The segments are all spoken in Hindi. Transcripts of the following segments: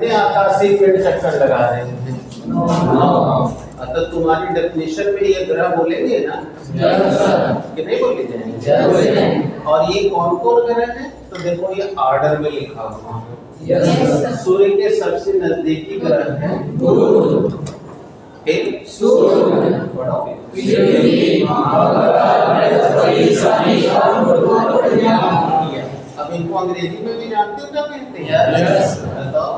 कितने आकाशीय पिंड चक्कर लगा रहे हैं? 9। अतः तुम्हारी डेफिनेशन में ये ग्रह बोलेंगे ना कि नहीं बोले जाएंगे? और ये कौन कौन ग्रह है? तो देखो ये ऑर्डर में लिखा हुआ है। सूर्य के सबसे नजदीकी ग्रह है अब इनको अंग्रेजी में भी जानते हो क्या कहते हैं? बताओ।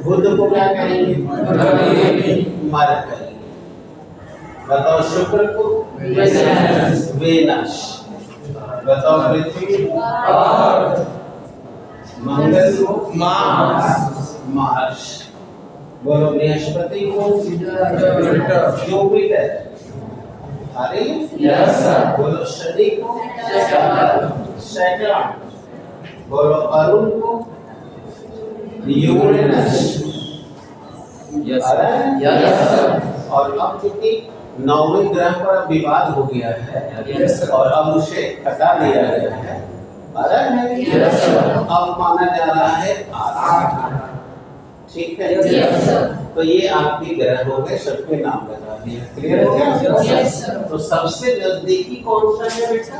बुध को क्या कहेंगे? मरकरी। बताओ शुक्र को? वेनस। बताओ पृथ्वी? मंगल को? मार्स। बोलो बृहस्पति को? जुपिटर। अरे बोलो शनि को? सैटर्न। बोलो अरुण को? यूरेनस। और अब चूंकि 9वें ग्रह पर विवाद हो गया है और अब उसे हटा दिया गया है, अब माना जा रहा है 8। ठीक है? तो ये आपके ग्रह हो गए, सबके नाम बता दिए। क्लियर हो गया? तो सबसे नजदीकी कौन सा है बेटा?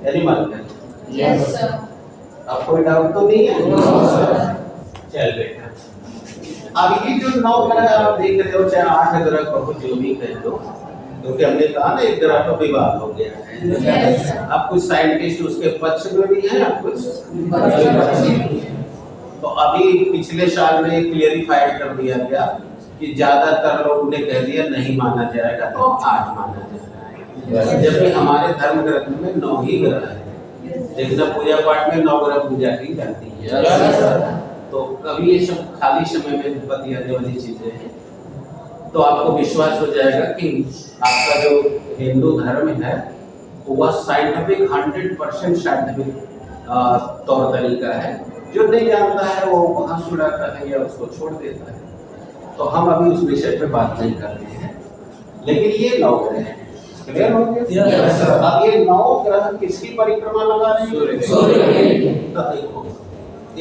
यानी मरकरी। अब कोई डाउट तो नहीं है? चल बेटा, अब ये जो 9 ग्रह आप देख रहे हो, चाहे 8 ग्रह कहो, जो भी कह लो, क्योंकि हमने कहा ना एक ग्रह पर विवाद हो गया है। अब कुछ साइंटिस्ट उसके पक्ष में भी हैं, अब कुछ पक्ष में भी हैं। तो अभी पिछले साल में क्लियरिफाइड कर दिया गया कि ज्यादातर लोगों ने कह दिया नहीं माना जाएगा, तो 8 माना जाएगा। जबकि हमारे धर्म ग्रंथ में 9 ही ग्रह है। देखना पूजा पाठ में 9 ग्रह पूजा की जाती है। तो कभी ये सब खाली समय में बतियाने वाली चीजें हैं, तो आपको विश्वास हो जाएगा कि आपका जो हिंदू धर्म है वह साइंटिफिक 100% साइंटिफिक तौर तरीका है। जो नहीं जानता है वो वहां छुड़ाता है या उसको छोड़ देता है। तो हम अभी उस विषय पे बात नहीं कर रहे हैं, लेकिन ये 9 ग्रह हैं। क्लियर हो गया? अब ये 9 ग्रह किसकी परिक्रमा लगा रहे हैं? सूर्य की। तो देखो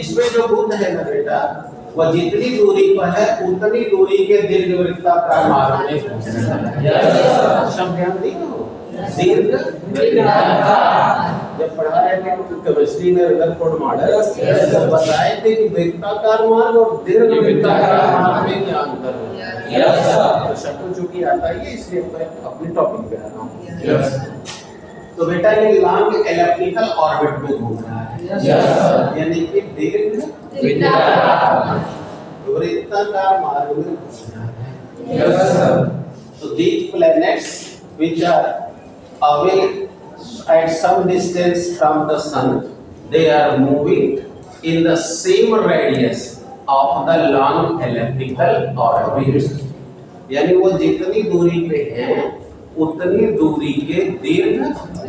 इसमें जो बुध है ना बेटा, वह जितनी दूरी पर है उतनी दूरी के दीर्घवृत्ताकार मार्ग में सब ध्यान दिए। दीर्घ जब पढ़ा रहे थे केमिस्ट्री में रदरफोर्ड मॉडल बताए थे कि वृत्ताकार मार्ग और दीर्घवृत्ताकार मार्ग में क्या अंतर है। तो शब्द चूंकि आता है इसलिए मैं अपने टॉपिक पे आ रहा हूँ। तो बेटा ये लॉन्ग एलिप्टिकल ऑर्बिट में घूम रहा है, यानी कि दीर्घ वृत्ताकार मार्ग में घूम रहा है। So these planets which are away at some distance from the sun, they are moving in the same radius of the long elliptical orbit. यानी वो जितनी दूरी पे हैं उतनी दूरी के दीर्घ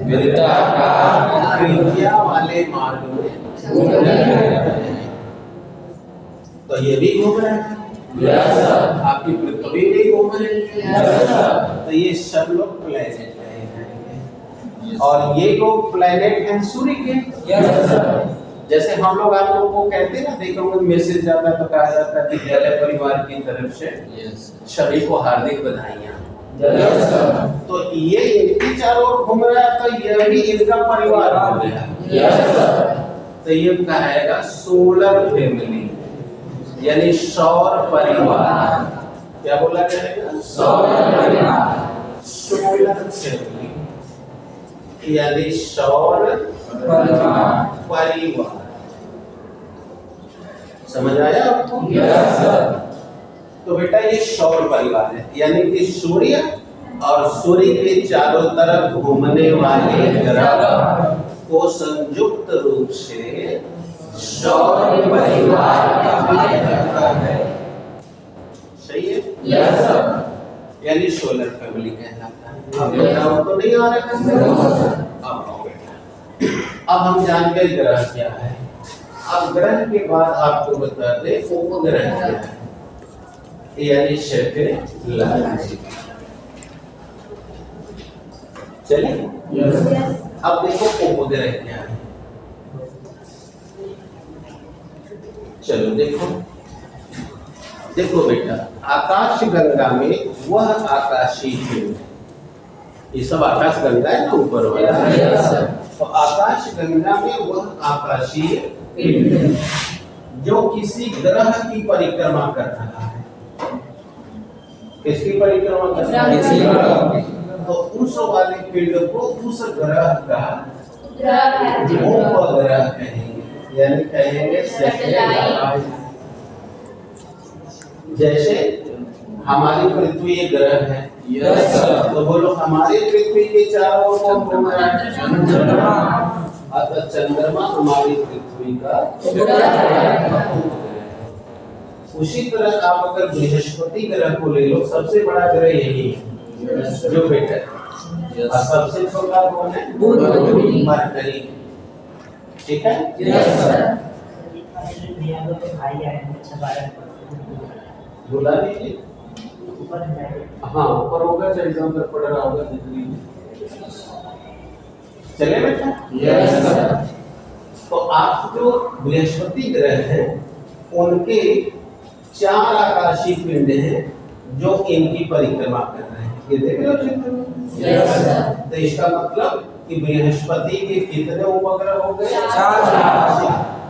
वृत्ताकार त्रिज्या वाले मार्ग में घूम रहे हैं। तो ये भी घूम रहे हैं, आपकी पृथ्वी भी घूम रही है। तो ये सब लोग प्लेनेट हैं और ये लोग प्लेनेट हैं सूर्य के। जैसे हम लोग आप लोगों को कहते हैं ना, देखोगे मैसेज जाता है तो कहा जाता है कि जले परिवार की तरफ से सभी को हार्दिक बधाइयां। तो ये इनकी चारों ओर घूम रहा है, तो ये भी इनका परिवार हो गया। तो ये कहेगा सोलर फैमिली, यानी सौर परिवार। क्या बोला जाएगा? सौर परिवार। सोलर फैमिली यानी सौर परिवार। समझ आया आपको? तो बेटा ये सौर परिवार है, यानी कि सूर्य और सूर्य के चारों तरफ घूमने वाले ग्रह को संयुक्त रूप से सौर परिवार कहा जाता है। सही है? Yes sir. यानी सोलर फैमिली कहलाता है। अब बताओ तो नहीं आ रहा है। अब हम जान गए ग्रह क्या है। अब ग्रह के बाद आपको बता दें उपग्रह क्या है, यानी सैटेलाइट। चलिए अब देखो उपग्रह क्या है। चलो देखो देखो बेटा, आकाश गंगा में वह आकाशीय पिंड, ये सब आकाश गंगा है ना ऊपर वाला, तो आकाश गंगा में वह आकाशीय पिंड जो किसी ग्रह की परिक्रमा कर रहा है। किसकी परिक्रमा कर रहा है? तो उस वाले पिंड को उस ग्रह का उपग्रह कहेंगे, यानी कहेंगे सैटेलाइट। जैसे हमारी पृथ्वी एक ग्रह है, तो बोलो हमारे पृथ्वी के चारों ओर कौन घूम रहा है? चंद्रमा। अतः चंद्रमा हमारी पृथ्वी का उपग्रह। उसी तरह आप अगर बृहस्पति ग्रह को ले लो, सबसे बड़ा ग्रह यही है जो बेटा, और सबसे छोटा कौन है? मरकरी। ठीक है? बुला लीजिए। हाँ ऊपर होगा, चाहे इधर उधर पड़ रहा होगा, देख लीजिए। चले बेटा? तो आप जो बृहस्पति ग्रह है उनके 4 आकाशीय पिंड हैं जो इनकी परिक्रमा कर रहे हैं। ये देख रहे हो चित्र में? तो इसका मतलब कि बृहस्पति के कितने उपग्रह हो गए? 4।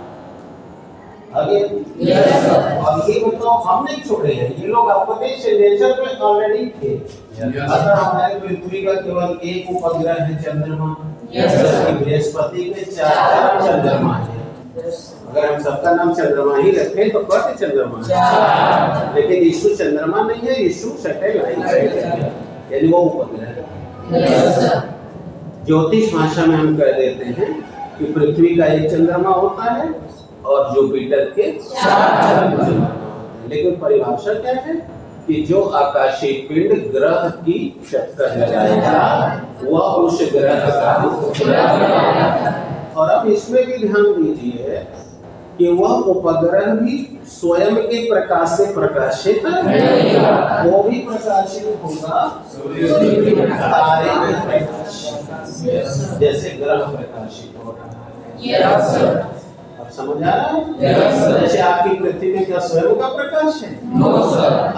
आगे अब ये बताओ, हम नहीं छोड़े हैं, ये लोग अपने से नेचर में ऑलरेडी थे। अगर हमारे पृथ्वी का केवल एक उपग्रह है चंद्रमा, बृहस्पति के 4 चंद्रमा है। अगर हम सबका नाम चंद्रमा ही रखें तो कौन चंद्रमा है? लेकिन यीशु चंद्रमा नहीं है, यीशु सैटेलाइट है, यानी वो उपग्रह है। ज्योतिष भाषा में हम कह देते हैं कि पृथ्वी का एक चंद्रमा होता है और जुपिटर के 4 चंद्रमा होते हैं। लेकिन परिभाषा क्या है कि जो आकाशीय पिंड ग्रह की चक्कर लगाएगा वह उस ग्रह का उपग्रह। और अब इसमें भी ध्यान दीजिए कि वह उपग्रह भी स्वयं के प्रकाश से प्रकाशित है, वो भी प्रकाशित होगा तारे के प्रकाश, जैसे ग्रह प्रकाशित हो रहा है। अब समझ आ रहा है? जैसे आपकी पृथ्वी में क्या स्वयं का प्रकाश है?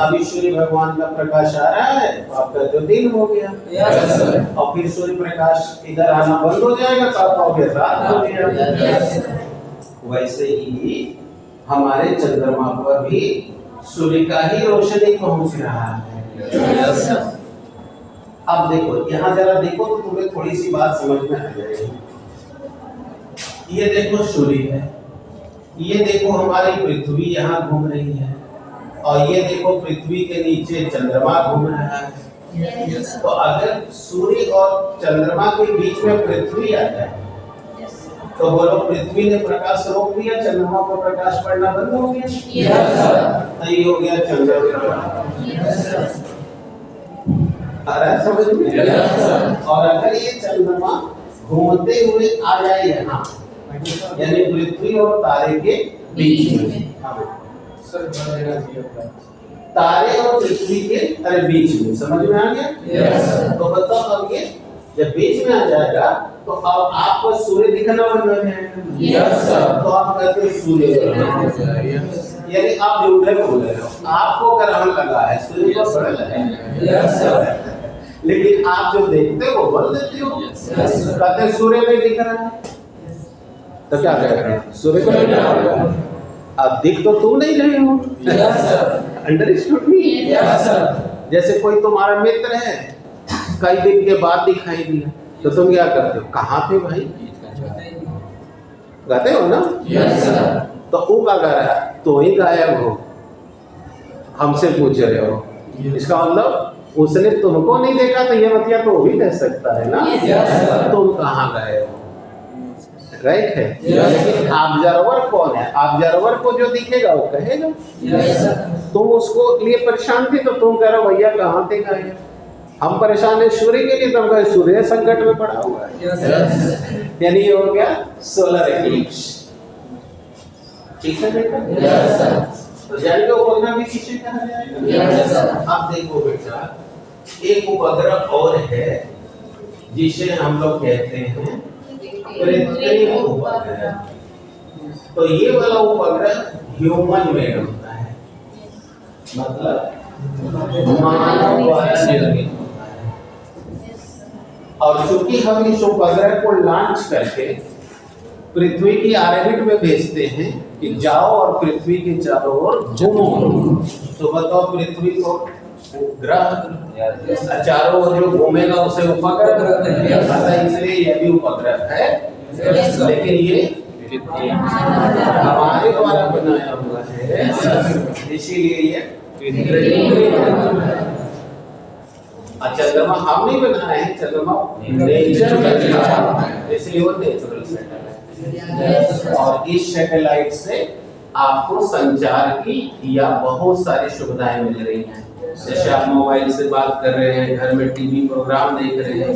अभी सूर्य भगवान का प्रकाश आ रहा है तो आपका तो दिन हो गया, और फिर सूर्य प्रकाश इधर आना बंद हो जाएगा तो आपका रात हो गया। वैसे ही हमारे चंद्रमा पर भी सूर्य का ही रोशनी पहुंच रहा है। अब देखो यहाँ जरा देखो तो तुम्हें थोड़ी सी बात समझ में आ जाएगी। ये देखो सूर्य है, ये देखो हमारी पृथ्वी यहाँ घूम रही है, और ये देखो पृथ्वी के नीचे चंद्रमा घूम रहा है। तो अगर सूर्य और चंद्रमा के बीच में पृथ्वी आ जाए तो बोलो पृथ्वी ने प्रकाश रोक दिया, चंद्रमा को प्रकाश पड़ना बंद हो गया। नहीं हो गया चंद्रमा। आ रहा है समझ में? और अगर ये चंद्रमा घूमते हुए आ जाए यहाँ, यानी पृथ्वी और तारे के बीच में, तारे और पृथ्वी के बीच में, समझ में आ गया? तो बताओ अब ये जब बीच में आ जाएगा तो अब आपको सूर्य दिखना बंद हो जाएगा। तो आप कहते हैं सूर्य, यानी आप झूठे बोल रहे हो। आपको ग्रहण लगा है, सूर्य को थोड़ा लगा है, लेकिन आप जो देखते हो वो बोल देते हो। कहते हैं सूर्य नहीं दिख रहा है, तो क्या करें? सूर्य को नहीं दिख रहा, अब दिख तो तुम नहीं रहे हो। अंडरस्टूड मी? जैसे कोई तुम्हारा मित्र है, कई दिन के बाद दिखाई दिया, तो तुम क्या करते हो? कहाँ थे भाई? कहते हो ना? तो वो क्या कर रहा है? तो ही गायब हो, हमसे पूछ रहे हो। इसका मतलब उसने तुमको नहीं देखा, तो ये मतलब तो भी कह सकता है ना तुम कहाँ गए हो। राइट है? लेकिन ऑब्जर्वर कौन है? ऑब्जर्वर को जो दिखेगा वो कहेगा। तुम उसको लिए परेशान थे तो तुम कह रहे हो भैया कहाँ थे गए? हम परेशान है सूर्य के लिए, तुम कहे सूर्य संकट में पड़ा हुआ है। यानी ये हो गया सोलर इक्लिप्स। ठीक है बेटा? तो जान लो उपग्रह भी किसे कहा जाएगा? अब देखो बेटा, एक उपग्रह और है जिसे हम लोग कहते हैं कृत्रिम उपग्रह। तो ये वाला उपग्रह ह्यूमन मेड होता है, मतलब मानव द्वारा निर्मित होता है। और चूंकि हम इस उपग्रह को लॉन्च करके पृथ्वी की ऑर्बिट में भेजते हैं कि जाओ और पृथ्वी के चारों ओर घूमो, तो बताओ पृथ्वी को ग्रह चारों ओर जो घूमेगा उसे उपग्रह कहते हैं। इसलिए ये भी उपग्रह है, लेकिन ये हमारे द्वारा बनाया हुआ है, इसीलिए ये चंद्रमा हम नहीं बना रहे हैं, चंद्रमा नेचर में, इसलिए वो नेचुरल सैटेलाइट। और इस सैटेलाइट से आपको संचार की या बहुत सारी सुविधाएं मिल रही हैं। जैसे आप मोबाइल से बात कर रहे हैं, घर में टीवी प्रोग्राम देख रहे हैं,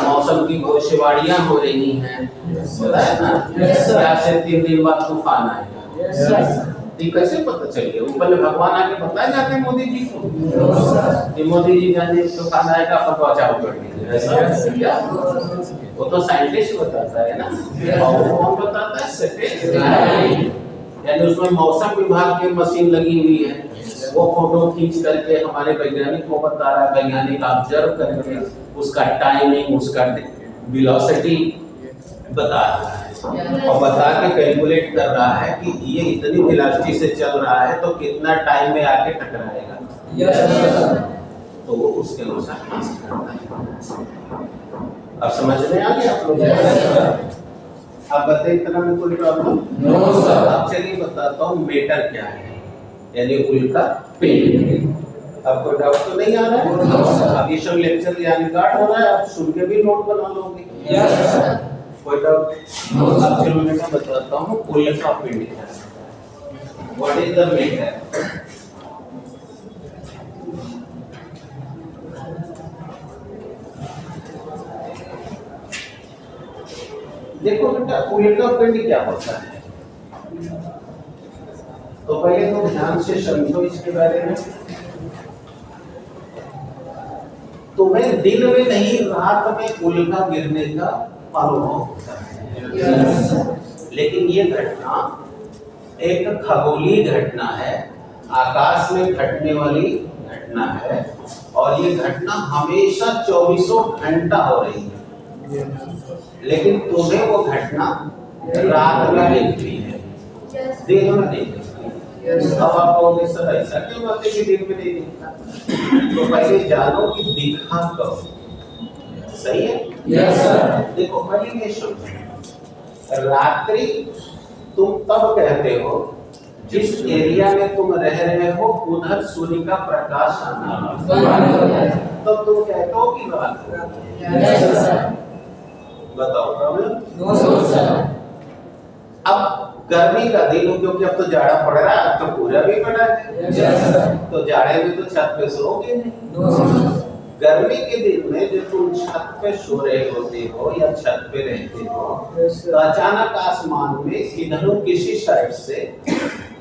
मौसम की भविष्यवाणियां हो रही हैं, पता है ना? क्या से 3 दिन बाद तूफान आएगा, ये कैसे पता चल गया? ऊपर में भगवान आके बताए जाते हैं मोदी जी को कि मोदी जी जाने तूफान आएगा, अपन बचाव कर दीजिए, ऐसा क्या? वो तो साइंटिस्ट बताता है ना, और वो कौन बताता है? सैटेलाइट। यानी उसमें मौसम विभाग की मशीन लगी हुई है, वो फोटो खींच करके हमारे वैज्ञानिक को बता रहा है, वैज्ञानिक ऑब्जर्व करके उसका टाइमिंग, उसका वेलोसिटी बता रहा है और बता के कैलकुलेट कर रहा है कि ये इतनी वेलोसिटी से चल रहा है तो कितना टाइम में आके टकराएगा, तो वो उसके अनुसार पास करता है। अब समझ में आ गया आप लोग? आप बताइए, इतना में कोई प्रॉब्लम? No sir. अब चलिए बताता हूँ मेटर क्या है, यानी उल्का पिंड। अब कोई डाउट तो नहीं आ रहा है? अब ये सब लेक्चर यानी रिकॉर्ड हो रहा है, आप सुन के भी नोट बना लोगे। कोई डाउट? अब चलो मैं बताता हूँ उल्का पिंड क्या है। What is the matter? देखो बेटा, उल्का पिंड क्या होता है, तो पहले तो ध्यान से समझो इसके बारे में। तुम्हें दिन में नहीं, रात में उल्का गिरने का अनुभव होता है, लेकिन ये घटना एक खगोलीय घटना है, आकाश में घटने वाली घटना है, और ये घटना हमेशा 24 घंटा हो रही है, लेकिन तुम्हें वो घटना रात में दिखती है, दिन में नहीं दिखती। अब आप कहोगे सर ऐसा क्यों बात है कि दिन में नहीं दिखता? तो पहले जानो कि दिखा कब, सही है? Yes sir. देखो पहले ये समझो, रात्रि तुम तब कहते हो जिस एरिया में तुम रह रहे हो उधर सूर्य का प्रकाश आना, तो तुम कहते हो कि रात हो। Yes sir. बताओ प्रॉब्लम? No sir. अब गर्मी का दिन हो, क्योंकि अब तो जाड़ा पड़ रहा है, अब तो पूरा भी पड़ा है, तो जाड़े में तो छत पे सोओगे नहीं। गर्मी के दिन में जब तुम छत पे सो रहे होते हो या छत पे रहते हो, तो अचानक आसमान में इधरों किसी साइड से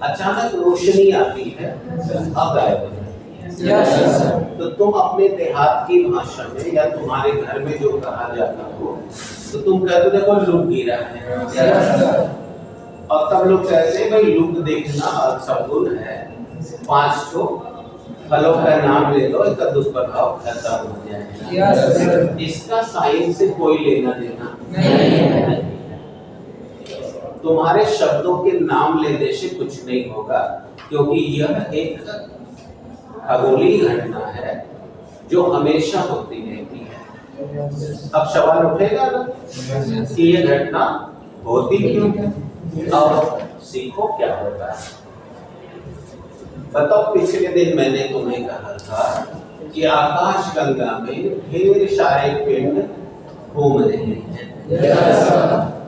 अचानक रोशनी आती है, अब गायब हो जाती है। तो तुम अपने देहात की भाषा में या तुम्हारे घर में जो कहा जाता हो, तो तुम कहते देखो लुक गिरा है, और तब लोग कहते हैं भाई लुक देखना सगुन है, 5 तो फलों का नाम ले लो, इसका दुष्प्रभाव खत्म हो जाएगा। इसका साइंस से कोई लेना देना नहीं। तुम्हारे शब्दों के नाम लेने से कुछ नहीं होगा, क्योंकि यह एक खगोलीय घटना है जो हमेशा होती रहती है। अब सवाल उठेगा ना कि यह घटना होती क्यों है, और सीखो क्या होता है। बताओ, पिछले दिन मैंने तुम्हें कहा था कि आकाश गंगा में ढेर सारे पिंड घूम रहे हैं,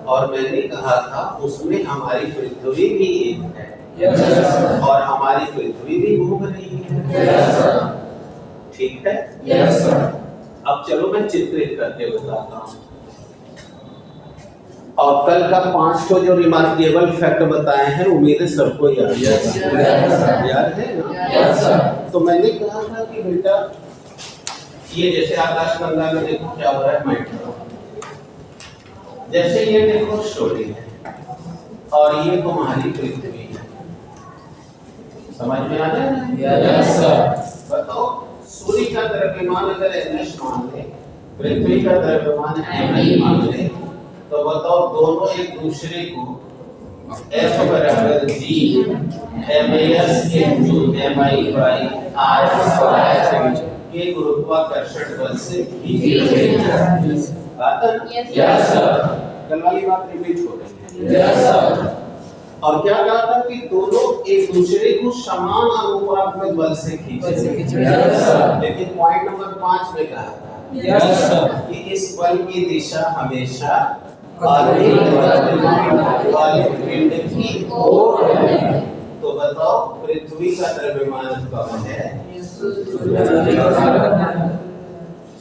और मैंने कहा था उसमें हमारी पृथ्वी भी एक है, और हमारी पृथ्वी भी घूम रही है। ठीक है? अब चलो मैं चित्रित करके बताता हूँ। और कल का 5 को जो रिमार्केबल फैक्ट बताए हैं, उम्मीद है सबको याद है ना? तो मैंने कहा था कि बेटा ये जैसे आकाश गंगा में देखो क्या हो रहा है, जैसे ये देखो सूर्य है, और ये तुम्हारी पृथ्वी है। समझ में आ रहा है? Yes sir. बताओ, सूर्य का द्रव्यमान अगर NH मान ले, पृथ्वी का द्रव्यमान Mi मान ले, तो बताओ दोनों एक दूसरे को F बराबर G MAS into MI by R square के गुरुत्वाकर्षण बल से खींचे जाते हैं। बात है? Yes sir. कल वाली बात रिपीट हो रही है। Yes sir. और क्या कहा था कि दोनों एक दूसरे को समान अनुपात में बल से खींचे। Yes sir. लेकिन पॉइंट नंबर 5 में कहा था यस सर। कि इस बल की दिशा हमेशा अधिक द्रव्यमान वाले पिंड की ओर है। तो बताओ, पृथ्वी का द्रव्यमान कम है,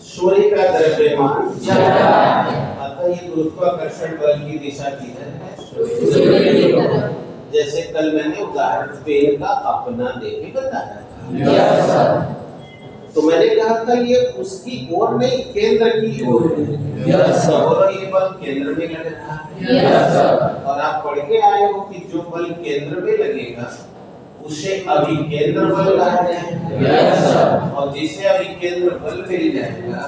सूर्य का द्रव्यमान ज्यादा है। अतः ये गुरुत्वाकर्षण बल की दिशा किधर है? जैसे कल मैंने उदाहरण पेड़ का अपना देके बताया था। तो मैंने कहा था ये उसकी ओर नहीं, केंद्र की ओर है। और ये बल केंद्र में लग रहा है। और आप पढ़ के आए हो कि जो बल केंद्र में लगेगा उसे अभिकेंद्र बल कहा जाएगा। और जिसे अभिकेंद्र बल मिल जाएगा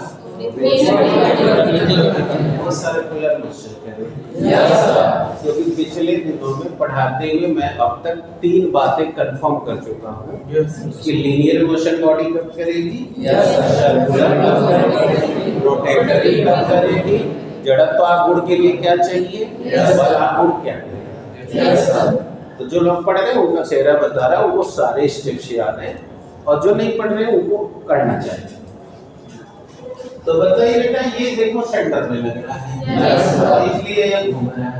वो सर्कुलर मोशन करेगा। क्योंकि पिछले दिनों में पढ़ाते हुए मैं अब तक 3 बातें कंफर्म कर चुका हूँ कि लीनियर मोशन बॉडी कब करेगी, सर्कुलर कब करेगी, रोटेटरी कब करेगी, जड़त्व आघूर्ण के लिए क्या चाहिए, बल आघूर्ण क्या करेगा। तो जो लोग पढ़ रहे हैं उनका चेहरा बता रहा है, उनको सारे स्टेप्स याद हैं, और जो नहीं पढ़ रहे हैं उनको करना चाहिए। तो बताइए बेटा, ये देखो सेंटर में लग रहा है, इसलिए ये घूम रहा है।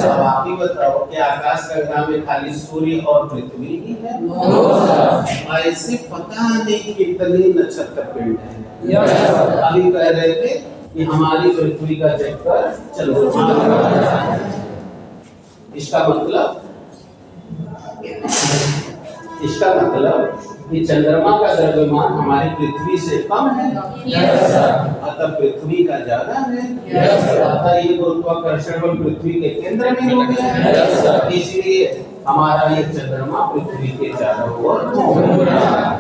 अब आप ही बताओ कि आकाश गंगा में खाली सूर्य और पृथ्वी ही है? ऐसे पता नहीं कितने नक्षत्र पिंड हैं। अभी कह रहे थे कि हमारी पृथ्वी का चक्कर चंद्रमा का। इसका मतलब कि चंद्रमा का द्रव्यमान हमारी पृथ्वी से कम है, अतः पृथ्वी का ज्यादा है। अतः ये गुरुत्वाकर्षण बल पृथ्वी के केंद्र में हो गया है, इसलिए हमारा ये चंद्रमा पृथ्वी के चारों ओर घूम रहा है।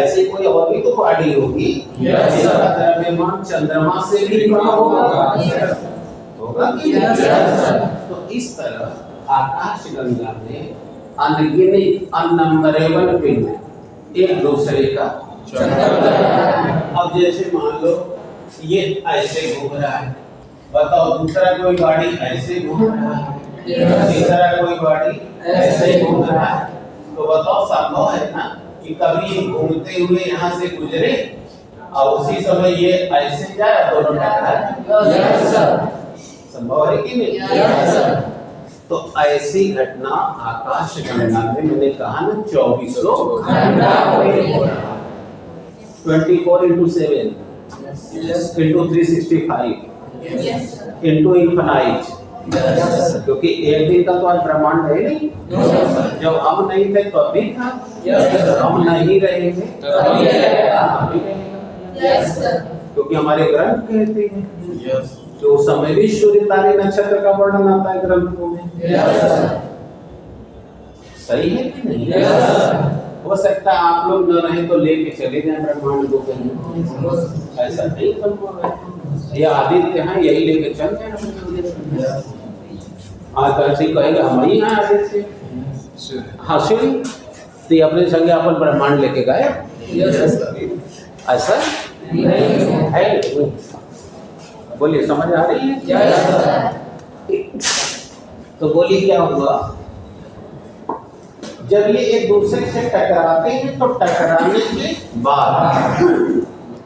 ऐसी कोई और भी तो बॉडी होगी जिसका द्रव्यमान चंद्रमा से भी कम होगा कि तो इस तरह आकाश गंगा में अनगिनत अननंबरेबल पिंड एक दूसरे का। अब जैसे मान लो ये ऐसे घूम रहा है, बताओ दूसरा कोई गाड़ी ऐसे घूम रहा है, तीसरा कोई गाड़ी ऐसे घूम रहा है, तो बताओ संभव है ना कि कभी घूमते हुए यहाँ से गुजरे और उसी समय ये ऐसे जाए, दोनों टकराए? संभव है कि नहीं? तो ऐसी घटना आकाश गंगा में मैंने कहा ना 2400 घंटा 24 into 7 into 365 into infinite। क्योंकि एक दिन का तो आज ब्रह्मांड है नहीं, जब हम नहीं थे तो अभी था, हम नहीं रहेंगे क्योंकि हमारे ग्रंथ कहते हैं जो समय भी सूर्य तारे नक्षत्र का वर्णन आता है ग्रंथों में। सही है कि नहीं? हो सकता है आप लोग न रहे तो लेके चले जाए ब्रह्मांड को कहीं, ऐसा नहीं संभव है। ये आदित्य है, यही लेके चल जाए। आकाशी कहेगा हम ही हैं आदित्य, हाँ सूर्य तो अपने संग अपन ब्रह्मांड लेके गए, ऐसा है? बोलिए, समझ आ रही है? तो बोलिए क्या हुआ जब ये एक दूसरे से टकराते हैं, तो टकराने के बाद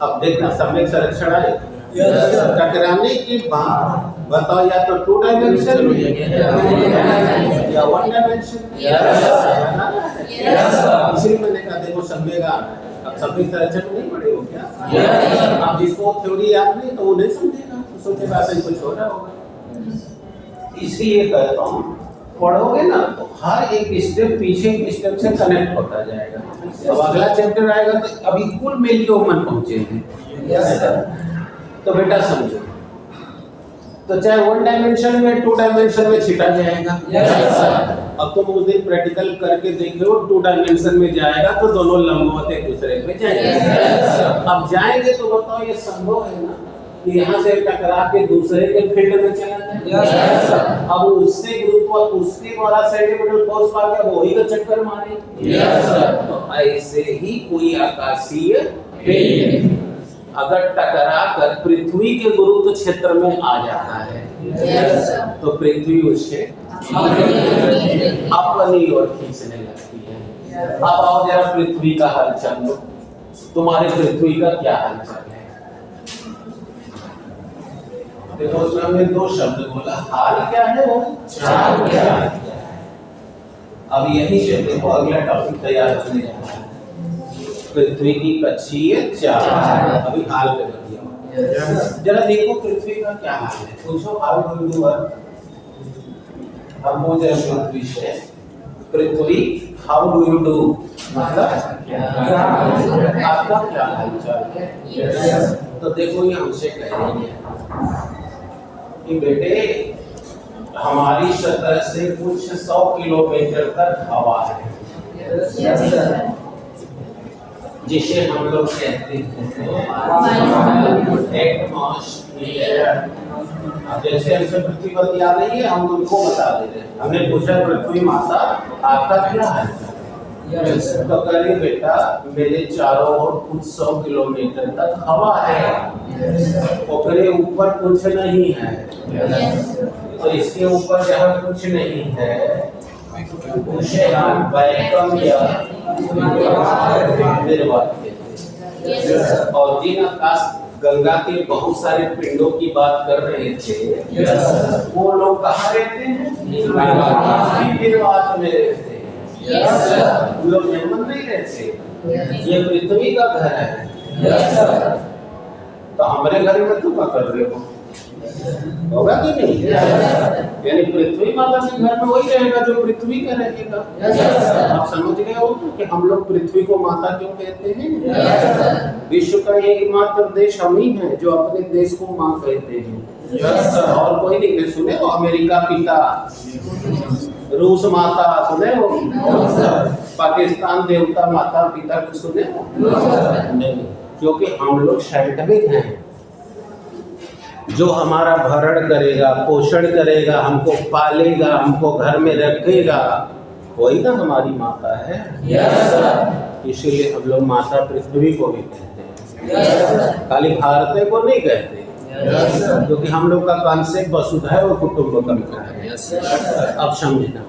अब देखना सम्यक संरक्षण आए। टकराने के बाद बताओ या तो 2 डायमेंशन या 1 डायमेंशन। इसलिए मैंने कहा देखो सम्यक अब सम्यक संरक्षण नहीं पढ़े हो क्या? अब जिसको थ्योरी याद नहीं तो वो नहीं समझेगा, तो सोचेगा ऐसा कुछ हो रहा होगा। इसलिए कहता हूँ पढ़ोगे ना तो हर एक स्टेप पीछे एक स्टेप से कनेक्ट होता जाएगा। अब अगला चैप्टर आएगा तो अभी कुल मिल के मन पहुंचेंगे। तो बेटा समझो, तो चाहे 1 डायमेंशन में 2 डायमेंशन में छिटा जाएगा। Yes, sir. अब तुम उस दिन प्रैक्टिकल करके देखो 2 डायमेंशन में जाएगा तो दोनों लंबवत एक दूसरे पे जाएंगे। Yes, sir. अब जाएंगे तो बताओ ये संभव है ना कि यहाँ से टकरा के दूसरे के फील्ड में चला जाए? Yes, sir. अब उससे ग्रुप उसके द्वारा सेंटीमीटर फोर्स पा के वो ही का चक्कर मारे। Yes, sir. तो ऐसे ही कोई आकाशीय Field. अगर टकरा कर पृथ्वी के गुरुत्व क्षेत्र में आ जाता है Yes, sir. तो पृथ्वी उसे अपनी ओर खींचने लगती है। अब आओ जरा पृथ्वी का हलचल लो, तुम्हारे पृथ्वी का क्या हलचल है? देखो उसमें हमने 2 शब्द बोला, हाल क्या है और चाल क्या है। अब यही से देखो अगला टॉपिक तैयार होने जा रहा है, पृथ्वी की कक्षीय चाल। अभी हाल पे बढ़िया जरा देखो पृथ्वी का क्या हाल है, पूछो हाउ डू यू वर्क। हम पूछ रहे हैं पृथ्वी से, पृथ्वी हाउ डू यू डू, मतलब आपका क्या हालचाल है। तो देखो ये हमसे कह रही है कि बेटे हमारी सतह से कुछ 100 किलोमीटर तक हवा है Yes, sir. जिसे हम लोग कहते हैं एटमॉस्फेयर। अब जैसे हमसे पृथ्वी पर याद नहीं है, हम उनको बता दे रहे हैं। हमने पूछा पृथ्वी माता आपका क्या है, Yes, sir. तो कह रही बेटा मेरे चारों ओर कुछ 100 किलोमीटर तक हवा है, ओकरे ऊपर कुछ नहीं है। Yes, sir. तो इसके ऊपर जहाँ कुछ नहीं है उसे हम वैक्यूम या निर्वात कहते Yes, हैं। sir. और जिन आकाश गंगा के बहुत सारे पिंडों की बात कर रहे थे, Yes, sir. वो लोग कहाँ रहते हैं? निर्वात। निर्वात में रहते हैं। Yes, sir. वो लोग जन्मन नहीं रहते। ये पृथ्वी का घर है। Yes, sir. तो हमारे घर में तुम क्या कर रहे हो? होगा कि नहीं? यानी पृथ्वी माता के घर में वही रहेगा जो पृथ्वी का रहेगा। Yes, sir. आप समझ गए हो कि हम लोग पृथ्वी को माता क्यों कहते हैं? Yes, sir. विश्व का एकमात्र देश हम ही हैं जो अपने देश को माँ कहते हैं। Yes, sir. और कोई नहीं सुने हो, अमेरिका पिता, रूस माता सुने हो, No, sir. पाकिस्तान देवता माता पिता को सुने हो? No, sir. नहीं, क्योंकि हम लोग साइंटिफिक हैं। जो हमारा भरण करेगा, पोषण करेगा, हमको पालेगा, हमको घर में रखेगा, वही ना हमारी माता है। Yes, sir. इसीलिए हम लोग माता पृथ्वी को भी कहते हैं, Yes, sir. खाली भारत को नहीं कहते, Yes, sir. क्योंकि हम लोग का कॉन्सेप्ट वसुधैव कुटुंबकम का है। Yes, sir. अब समझना,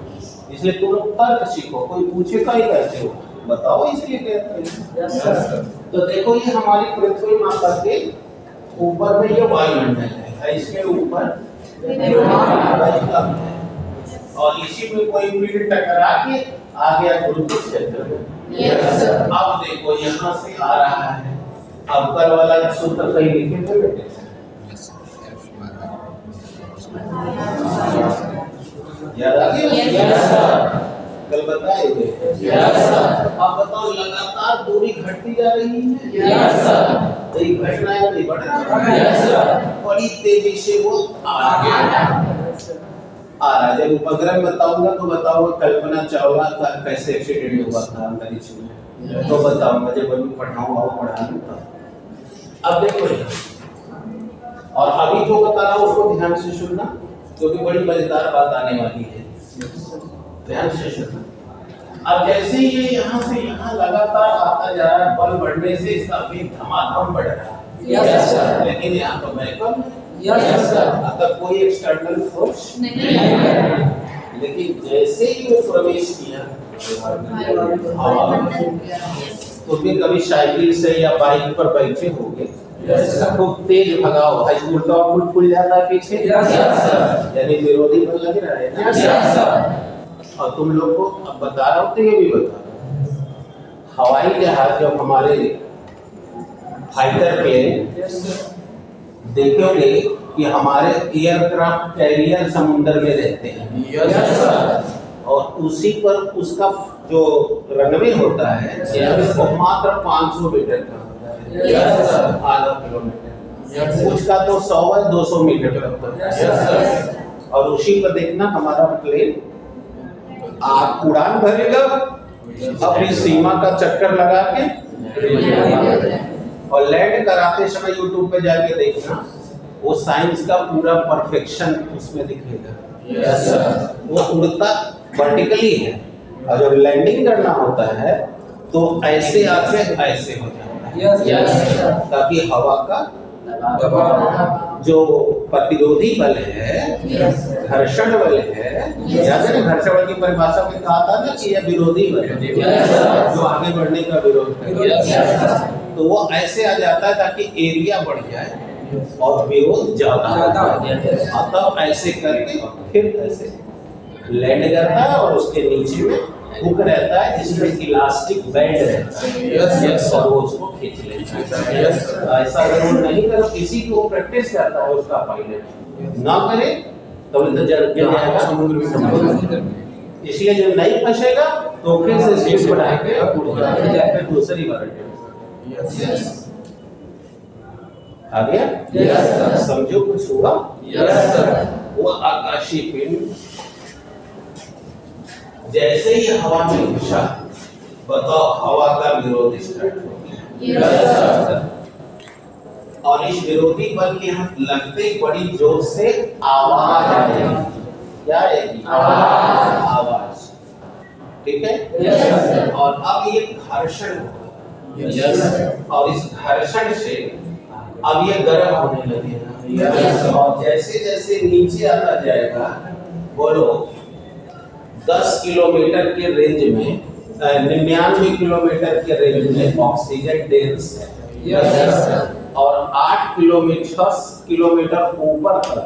इसलिए तुम लोग तर्क सीखो, कोई पूछेगा ही कैसे हो, बताओ इसलिए कहते हैं। Yes, sir. तो देखो ये हमारी पृथ्वी माता के ऊपर में ये वायुमंडल है, इसके ऊपर वैक्यूम है, और इसी में कोई पिंड टकरा के आ गया गुरुत्व क्षेत्र में। Yes, sir. अब देखो यहाँ से आ रहा है, अब कल वाला सूत्र कहीं लिखे थे बेटे? याद आ गया? Yes, sir. कल बताए थे। Yes, sir. अब बताओ लगातार दूरी घटती जा रही है। Yes, sir. तो ये घटना है नहीं बढ़ रहा है। Yes, sir. बड़ी तेजी से वो आगे आ रहा है। जब उपग्रह बताऊंगा तो बताऊंगा कल्पना चावला का कैसे एक्सीडेंट हुआ था अंतरिक्ष में, तो बताऊंगा जब अभी पढ़ाऊंगा वो पढ़ाऊंगा। अब देखो और अभी जो बता रहा हूँ उसको ध्यान से सुनना, क्योंकि बड़ी मजेदार बात आने वाली है, ध्यान से सुनना। अब जैसे ये यहाँ से यहाँ लगातार आता जा रहा है, बल बढ़ने से इसका वेग धमाधम बढ़ रहा है। Yes, sir. लेकिन यहाँ तो वैक्यूम है, Yes, sir. अगर कोई एक्सटर्नल फोर्स नहीं लेकिन जैसे ही वो प्रवेश किया हवा में, तो फिर कभी साइकिल से या बाइक पर बैठे होंगे, Yes, sir. खूब तेज भगाओ, भाई उल्टा और खुल जाता है पीछे, Yes, sir. यानी विरोधी पर लग रहा है ना। Yes, sir. और तुम लोग को अब बता रहा हूँ तो ये भी बता रहा हूँ, हवाई जहाज जब हमारे फाइटर प्लेन Yes, sir. देखोगे कि हमारे एयरक्राफ्ट कैरियर समुद्र में रहते हैं, Yes, sir. और उसी पर उसका जो रनवे होता है वो मात्र 500 मीटर का होता है, Yes, sir. आधा किलोमीटर। कुछ का तो 100 है 200 मीटर तक है। और उसी पर देखना हमारा प्लेन आप उड़ान भरेगा अपनी सीमा का चक्कर लगा के, और लैंड कराते समय यूट्यूब पे जाके देखना, वो साइंस का पूरा परफेक्शन उसमें दिखेगा। वो उड़ता वर्टिकली है, और जब लैंडिंग करना होता है तो ऐसे आके ऐसे हो जाता है, ताकि हवा का जो प्रतिरोधी बल है, घर्षण बल है, याद है ना, घर्षण बल की परिभाषा में कहा था ना कि यह विरोधी बल है जो आगे बढ़ने का विरोध करे, तो वो ऐसे आ जाता है ताकि एरिया बढ़ जाए और विरोध ज्यादा हो जाए। तब ऐसे करके फिर ऐसे लैंड करता है, और उसके नीचे में हुक रहता है जिसमें इलास्टिक बैंड रहता है, और वो उसको खींच लेता है। ऐसा जरूर नहीं करो, किसी को प्रैक्टिस करता है उसका पायलट ना करे तो गिर जाएगा। इसलिए जब नहीं फंसेगा तो फिर से स्पीड बढ़ा के उड़ जाएगा, फिर दूसरी बार आ गया। समझो कुछ हुआ। वो आकाशीय पिंड जैसे ही हवा में घुसा, बताओ हवा का विरोध स्टार्ट हो गया, और इस विरोधी बल के हम लगते बड़ी जोर से आवाज आएगी। क्या आएगी? आवाज। ठीक है। और अब ये घर्षण होगा, और इस घर्षण से अब ये गर्म होने लगेगा, और जैसे जैसे नीचे आता जाएगा, बोलो 10 किलोमीटर के रेंज में, 99 किलोमीटर के रेंज में ऑक्सीजन डेंस है, और 8 किलोमीटर ऊपर तक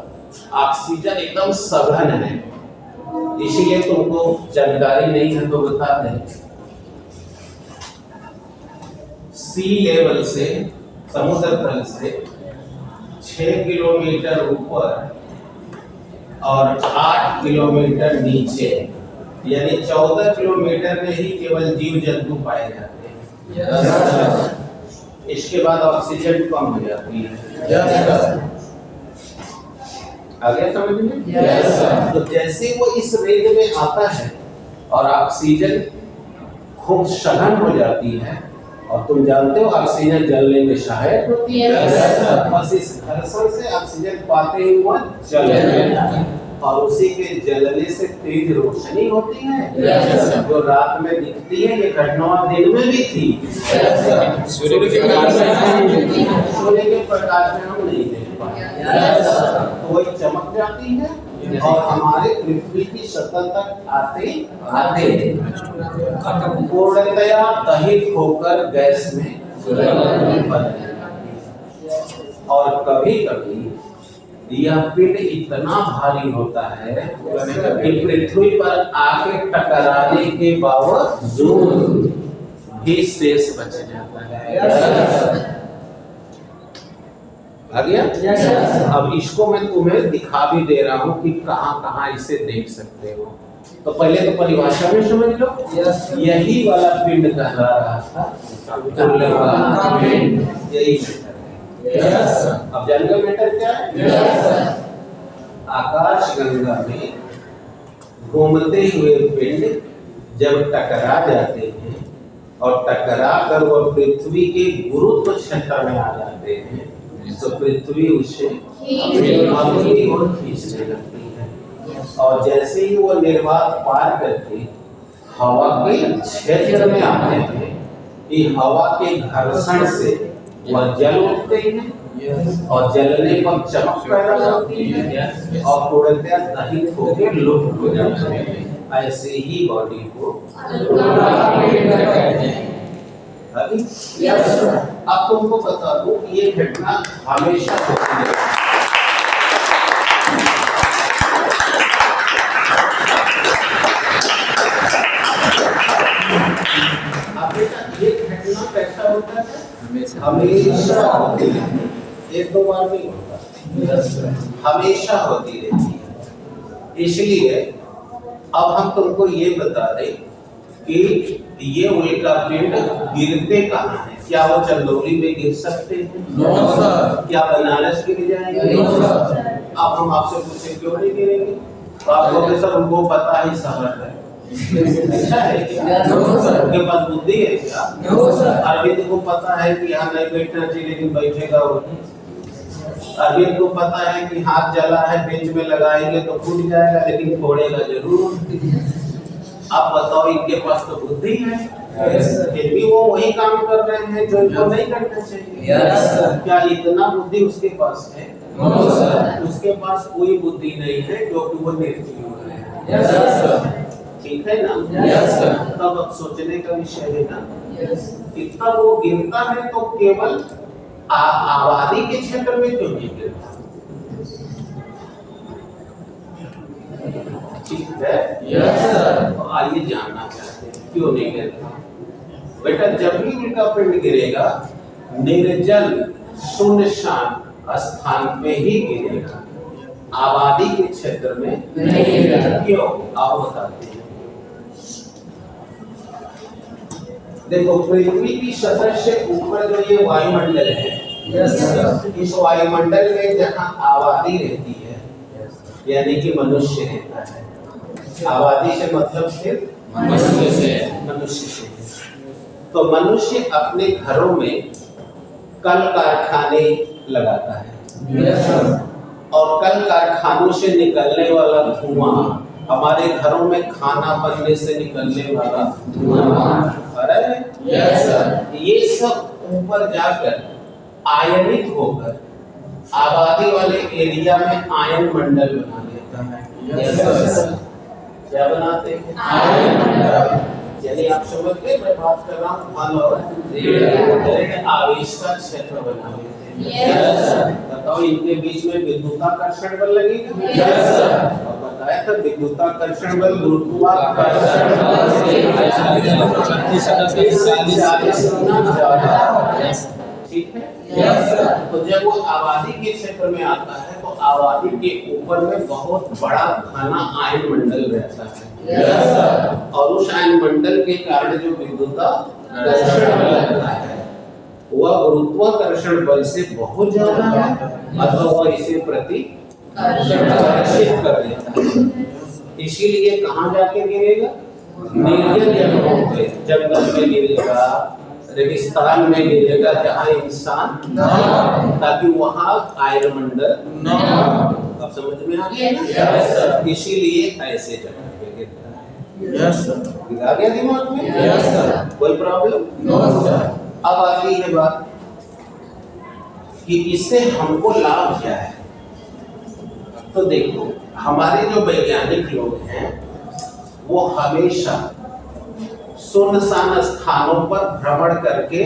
ऑक्सीजन एकदम सघन है। इसीलिए तुमको जानकारी नहीं है तो बता दें, सी लेवल से, समुद्र तल से 6 किलोमीटर ऊपर और 8 किलोमीटर नीचे, यानी 14 किलोमीटर में ही केवल जीव जंतु पाए जाते हैं। इसके बाद ऑक्सीजन कम हो जाती है। आगे समझ में? तो जैसे वो इस रेंज में आता है और ऑक्सीजन खूब सघन हो जाती है, और तुम जानते हो ऑक्सीजन जलने में सहायक होती है, बस इस घर्षण से ऑक्सीजन पाते ही वो जल जाता है, और उसी के जलने से तेज रोशनी होती है जो रात में दिखती है। ये घटना दिन में भी थी, सूर्य के प्रकाश में हम नहीं देख पाए, तो वही चमक जाती है, और हमारे पृथ्वी की सतह तक आते पूर्णतया दहित होकर गैस में बदल जाती है। और कभी कभी यह पिंड इतना भारी होता है कि पृथ्वी पर आके टकराने के बावजूद भी शेष बच जाता है। आ गया? अब इसको मैं तुम्हें दिखा भी दे रहा हूँ कि कहाँ कहाँ इसे देख सकते हो। तो पहले तो परिभाषा में समझ लो, यही वाला पिंड कह रहा था यही अब जानका मैटर क्या है? आकाश गंगा में घूमते हुए पिंड जब टकरा जाते हैं, और टकरा कर वो पृथ्वी के गुरुत्व क्षेत्र में आ जाते हैं, तो पृथ्वी उसे अपनी ओर खींचने लगती है, और जैसे ही वो निर्वात पार करके हवा के क्षेत्र में आते हैं, कि हवा के घर्षण से वह जल उठते हैं, और जलने पर चमक पैदा होती है, और पूर्णतया दहित होकर लुप्त हो जाते हैं। ऐसे ही बॉडी को अब तुमको बता दूं कि ये घटना हमेशा होती है। अब बेटा ये घटना कैसा होता है? हमेशा होती है, एक दो बार नहीं होता, हमेशा होती रहती है। इसलिए अब हम तुमको ये बता दें कि ये उल्का पिंड गिरते कहाँ है। क्या वो चंदौली में गिर सकते हैं? No sir. क्या बनारस गिर जाएंगे? No sir. अब हम आपसे पूछे क्यों नहीं गिरेंगे? तो आप कहोगे सर उनको पता ही शहर है। अच्छा है क्या? No sir. उनके पास बुद्धि है क्या? No sir. अरविंद को पता है कि यहाँ नहीं बैठना चाहिए लेकिन बैठेगा वही। अरविंद को पता है कि हाथ जला है, बेंच में लगाएंगे तो फूट जाएगा लेकिन फोड़ेगा जरूर। आप बताओ इनके पास तो बुद्धि है, फिर भी वो वही काम कर रहे हैं जो इनको नहीं करना चाहिए। Yes sir. क्या इतना बुद्धि उसके पास है? No sir. उसके पास कोई बुद्धि नहीं है क्योंकि वो निर्जीव है। Yes sir. ठीक है ना? Yes sir. तब अब सोचने का विषय है ना Yes. कि तब वो गिरता है तो केवल आबादी के क्षेत्र में क्यों नहीं गिरता? ठीक है? Yes sir. तो आइए जानना चाहते हैं क्यों नहीं गिरता। बेटा जब भी उनका पिंड गिरेगा निर्जल सुनसान स्थान पे ही गिरेगा, आबादी के क्षेत्र में नहीं गिरेगा। क्यों? आओ बताते हैं। देखो पृथ्वी की सतह से ऊपर जो ये वायुमंडल है, यस सर। इस वायुमंडल में जहाँ आबादी रहती है यानी कि मनुष्य रहता है, आबादी से मतलब सिर्फ मनुष्य से। मनुष्य से। तो मनुष्य अपने घरों में कल कारखाने लगाता है यस सर। और कल कारखानों से निकलने वाला धुआं हमारे घरों में खाना बनने से निकलने वाला धुआं, अरे यस सर। ये सब ऊपर जाकर आयनित होकर आबादी वाले एरिया में आयन मंडल बना देता है। Yes sir. क्या बनाते हैं? आयन मंडल। यानी आप समझ गए मैं बात कर रहा हूँ धन और आवेश का क्षेत्र बना देते हैं। Yes sir. बताओ इनके बीच में विद्युताकर्षण बल लगेगा? Yes sir. और बताया था विद्युताकर्षण बल गुरुत्वाकर्षण बल से 40 गुना ज्यादा। ठीक है? Yes sir. तो जब वो आबादी के क्षेत्र में आता है तो आबादी के ऊपर में बहुत बड़ा घना आयन मंडल रहता है। Yes sir. और उस आयन मंडल के कारण जो विद्युताकर्षण बल लगता है वह गुरुत्वाकर्षण बल से बहुत ज्यादा है अथवा वह इसे प्रतिकर्षित कर देता है। इसीलिए कहाँ जाके गिरेगा? निर्जन जगहों पे, जंगल में गिरेगा, रेगिस्तान में गिरेगा जहाँ इंसान ताकि वहाँ आयन मंडल अब समझ में आ गया ना? Yes sir. इसीलिए ऐसे जगह पे गिरता है। Yes sir. आ गया दिमाग में? Yes sir. कोई प्रॉब्लम? No sir. अब आती है बात कि इससे हमको लाभ क्या है। तो देखो हमारे जो वैज्ञानिक लोग हैं वो हमेशा सुनसान स्थानों पर भ्रमण करके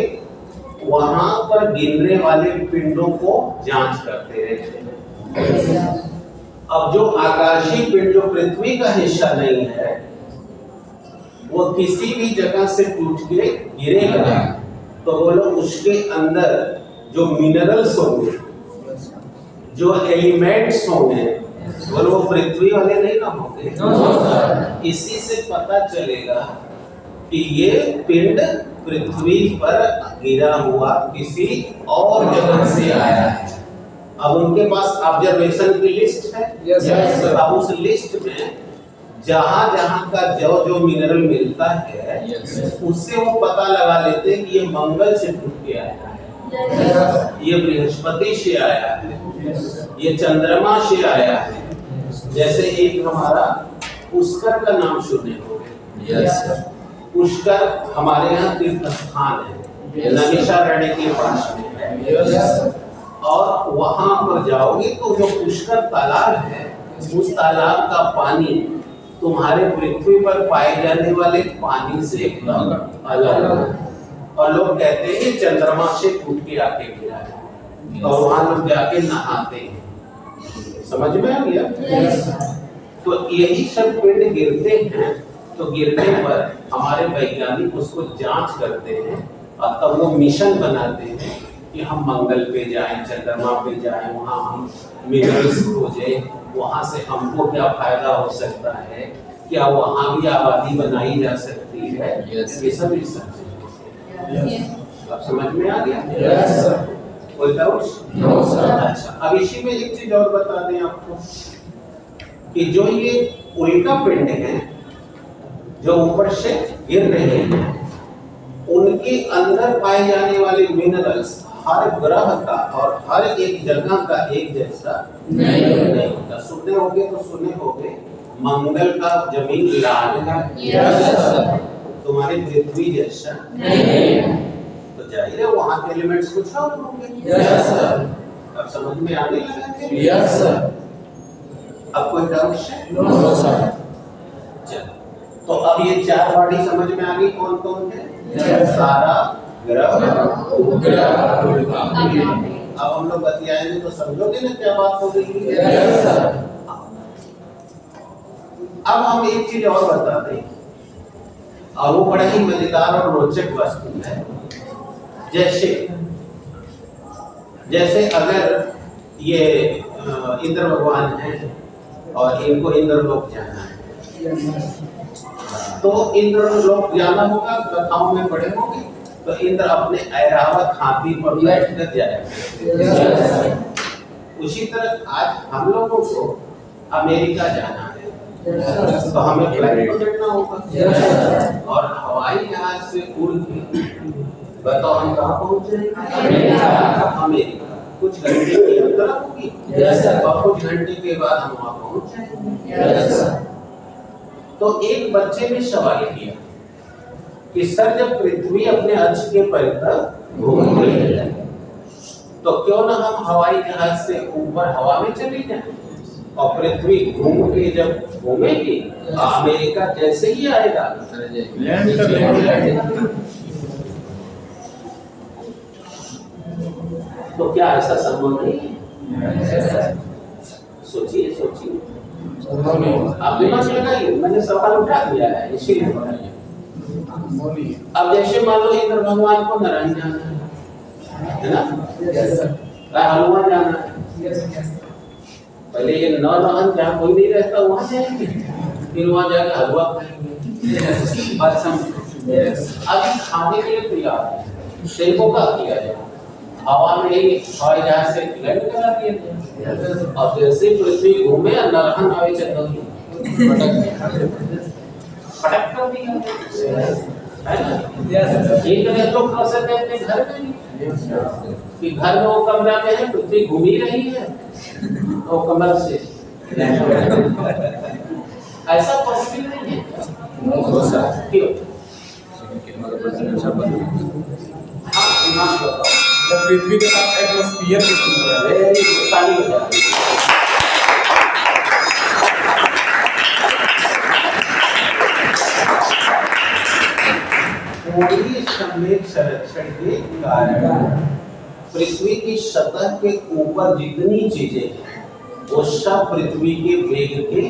वहां पर गिरने वाले पिंडों को जांच करते रहते हैं। अब जो आकाशीय पिंड जो पृथ्वी का हिस्सा नहीं है वो किसी भी जगह से टूट के गिरेगा तो बोलो उसके अंदर जो मिनरल्स होंगे, जो एलिमेंट्स होंगे, बोलो वो पृथ्वी वाले नहीं ना होंगे। इसी से पता चलेगा कि ये पिंड पृथ्वी पर गिरा हुआ किसी और जगह से आया है। अब उनके पास ऑब्जर्वेशन की लिस्ट है। Yes sir. अब उस लिस्ट में जहां जहां का जो मिनरल मिलता है उससे वो पता लगा लेते हैं कि ये मंगल से टूट के आया है, ये बृहस्पति से आया है, ये चंद्रमा से आया है। जैसे एक हमारा पुष्कर का नाम सुने होंगे। Yes sir. पुष्कर हमारे यहाँ तीर्थ स्थान है, नैमिषारण्य के पास में है। यस। और वहां पर जाओगे तो जो पुष्कर तालाब है उस तालाब का पानी तुम्हारे पृथ्वी पर पाए जाने वाले पानी से एकदम अलग है। और लोग कहते हैं कि चंद्रमा से टूट के आके गिरा है और वहां लोग जाके नहाते हैं। समझ में आ गया? तो यही सब पिंड गिरते हैं तो गिरने पर हमारे वैज्ञानिक उसको जांच करते हैं और तब वो मिशन बनाते हैं कि हम मंगल पे जाएं, चंद्रमा पे जाएं, वहां हम मिनरल्स खोजें, वहां से हमको क्या फायदा हो सकता है, क्या वहां भी आबादी बनाई जा सकती है। Yes. ये सब रिसर्च है। अब समझ में आ गया? Yes, sir. कोई डाउट्स? No, sir. अच्छा, अब इसी में एक चीज और बता दें आपको कि जो ये उल्का पिंड है जो ऊपर से गिर रहे हैं उनके अंदर पाए जाने वाले मिनरल्स हर ग्रह का और हर एक जगह का एक जैसा नहीं होता। सुने होंगे तो सुने होंगे मंगल का जमीन लाल है, Yes, sir. तुम्हारी पृथ्वी जैसा नहीं तो जाहिर है वहां के एलिमेंट्स कुछ और होंगे। Yes, sir. अब समझ में आने लगा है? Yes, sir. अब कोई डाउट है? No, sir. चलो, तो अब ये चार बॉडी समझ में आ गई कौन कौन है? Yes. सारा ग्रह उपग्रह, उल्का। अब हम लोग बतियाएंगे तो समझोगे ना क्या बात हो रही है? Yes, sir. अब हम एक चीज और बता दें और वो बड़ा ही मजेदार और रोचक वस्तु है। जैसे अगर ये इंद्र भगवान है और इनको इंद्रलोक जाना है तो इंद्रलोक जाना होगा, कथाओं में पढ़े होंगे तो इंद्र अपने ऐरावत हाथी पर बैठकर जाएगा। उसी तरह आज हम लोगों को अमेरिका जाना है तो हमें फ्लाइट पर बैठना होगा और हवाई जहाज से उड़ के बताओ हम कहाँ पहुँच जाएंगे? अमेरिका। कुछ घंटे की यात्रा होगी और कुछ घंटे के बाद हम वहाँ पहुँच जाएंगे। तो एक बच्चे ने सवाल किया कि सर जब पृथ्वी अपने अक्ष के परितः घूम रही है तो क्यों ना हम हवाई जहाज से ऊपर हवा में चले जाएं और पृथ्वी घूम के जब घूमेगी अमेरिका जैसे ही आएगा लैंड कर लेंगे। तो क्या ऐसा संभव नहीं है? सोचिए सोचिए, आप दिमाग लगाइए। मैंने सवाल उठा दिया है इसीलिए। अब जैसे मान लो इंद्र भगवान को नारायण जाना है ना, हनुमान जाना है, पहले ये नौ रहन जहाँ कोई नहीं रहता वहां जाएंगे, फिर वहां जाकर हलवा खाएंगे। बात समझ? अभी खाने के लिए तैयार है, इनको क्या किया जाए? हवा में ही हवाई जहाज से लैंड करा दिया जाए और जैसे पृथ्वी घूमे नरहन आवे चंदौली फटक कर दिया है ना। एक लोग कैसे कहते हैं घर में कि घर में वो कमरा में है पृथ्वी घूम ही रही है वो कमर से ऐसा पॉसिबल नहीं है। क्यों? हाँ दिमाग बताओ। पृथ्वी के साथ एटमॉस्फेयर की तुलना है। वेरी गुड, ताली बजाओ। पूरी संवेग संरक्षण के कारण पृथ्वी की सतह के ऊपर जितनी चीजें हैं वो सब पृथ्वी के वेग के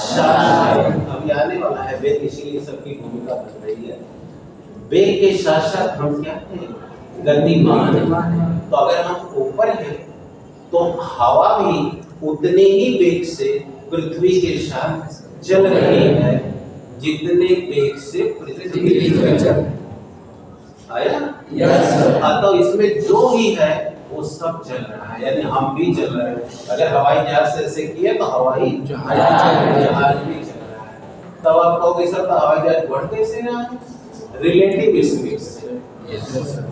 साथ अभी आने वाला है वेग, इसीलिए सबकी भूमिका बन रही है। वेग के साथ साथ हम क्या हैं? गतिमान। तो अगर हम ऊपर हैं तो हवा भी उतने ही वेग से पृथ्वी के साथ चल रही है जितने वेग से पृथ्वी आया। तो इसमें जो भी है वो सब चल रहा है, यानी हम भी चल रहे हैं। अगर हवाई जहाज से ऐसे किए तो हवाई जहाज भी चल रहा है। तब आप कहोगे सर तो हवाई जहाज बढ़ कैसे रहा है? रिलेटिव स्पीड से,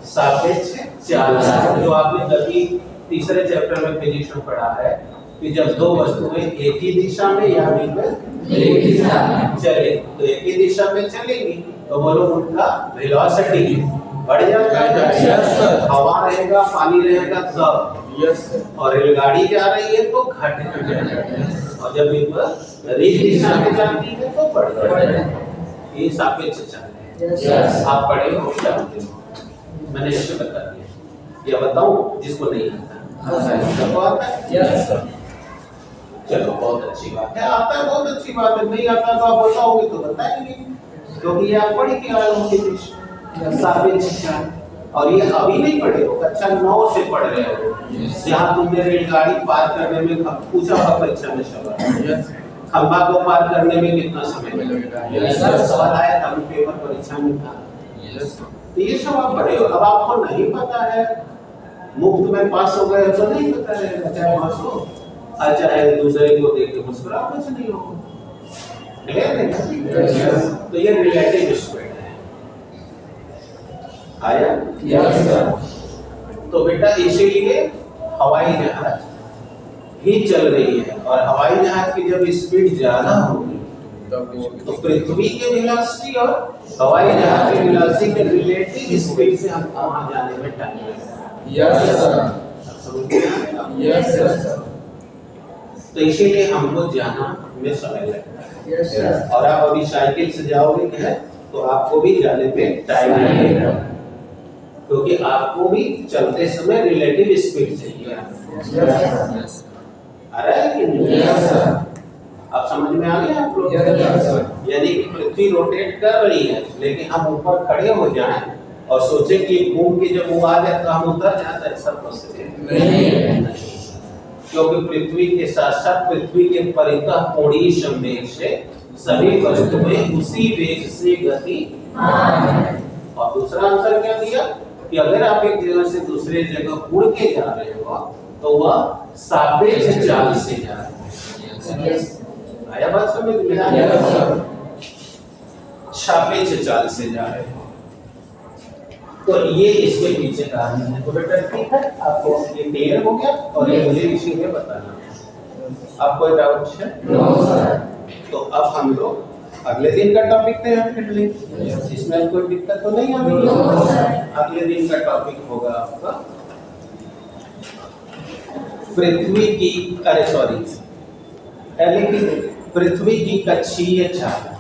सापेक्ष चाल से। जो आपने कभी तीसरे चैप्टर में फिजिक्स में पढ़ा है कि जब दो वस्तुएं एक ही दिशा में या मिलकर एक दिशा में चले तो एक ही दिशा में चलेंगी तो बोलो उनका वेलोसिटी बढ़ जाएगा। हवा रहेगा पानी रहेगा तब, और रेलगाड़ी जा रही है तो घट जाएगा, और जब विपरीत दिशा में जाती है तो बढ़ जाएगा। ये सापेक्ष चाल है। आप पढ़े हो जानते हो, मैंने ऐसे बता दिया। या बताऊं जिसको नहीं आता? चलो बहुत अच्छी बात है। आता है बहुत अच्छी बात है, नहीं आता तो आप बताओगे तो बताएंगे क्योंकि ये आप पढ़ के आए होंगे सापेक्ष चाल। और ये अभी नहीं पढ़े हो, कक्षा 9 से पढ़ रहे हो। जहाँ तुमने रेलगाड़ी पार करने में पूछा था परीक्षा में सवाल, खंबा को पार करने में कितना समय लगेगा? सवाल आया था पेपर परीक्षा में था Yes, sir. तो ये सब आप पढ़े हो। अब आपको नहीं पता है, मुफ्त में पास हो गए तो नहीं पता है, चाहे पास हो और चाहे दूसरे को देख के मुस्कुराओ, कुछ नहीं होगा। क्लियर है? Yes. तो ये रिलेटिव स्पीड है। आया? Yes, sir. तो बेटा इसीलिए हवाई जहाज ही चल रही है, और हवाई जहाज की जब स्पीड ज्यादा होगी तो पृथ्वी के वेलोसिटी और हवाई जहाज के वेलोसिटी के रिलेटिव स्पीड से हमको वहां जाने में टाइम लगेगा। Yes, sir. समझ में आया? Yes, sir. तो इसीलिए हमको जाना में समय लगता है। Yes, sir. और आप अभी साइकिल से जाओगे क्या तो आपको भी जाने में टाइम लगेगा, क्योंकि आपको भी चलते समय रिलेटिव स्पीड चाहिए। Yes, आ रहा है कि नहीं? Yes, sir. आप समझ में आ गए आप लोग? Yes, sir. यानी कि पृथ्वी रोटेट कर रही है, लेकिन हम ऊपर खड़े हो जाएं और सोचे कि घूम के जब वो आ जाए तो हम उतर जाते हैं, सब पॉसिबल नहीं। क्योंकि पृथ्वी के साथ साथ पृथ्वी के परितः कोणीय संवेग से सभी वस्तुएं उसी वेग से गति। और दूसरा आंसर क्या दिया कि अगर आप एक जगह से दूसरे जगह उड़ के जा रहे हो तो वह सापेक्ष चाल से जा रहे हो। आया बात समझ में? Yes, sir. सापेक्ष चाल से जा रहे हो, तो ये इसके पीछे कारण है। तो बेटा ठीक है, आपको ये क्लियर हो गया, और ये मुझे इसी में बताना। आप कोई डाउट है? No, sir. तो अब हम लोग अगले दिन का टॉपिक तैयार कर लेंगे, इसमें कोई दिक्कत तो नहीं आएगी। No, sir. अगले दिन का टॉपिक होगा आपका पृथ्वी की, अरे सॉरी, पृथ्वी की कक्षीय चाल।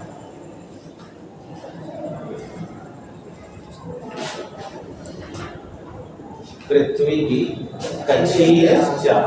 पृथ्वी की कक्षीय चाल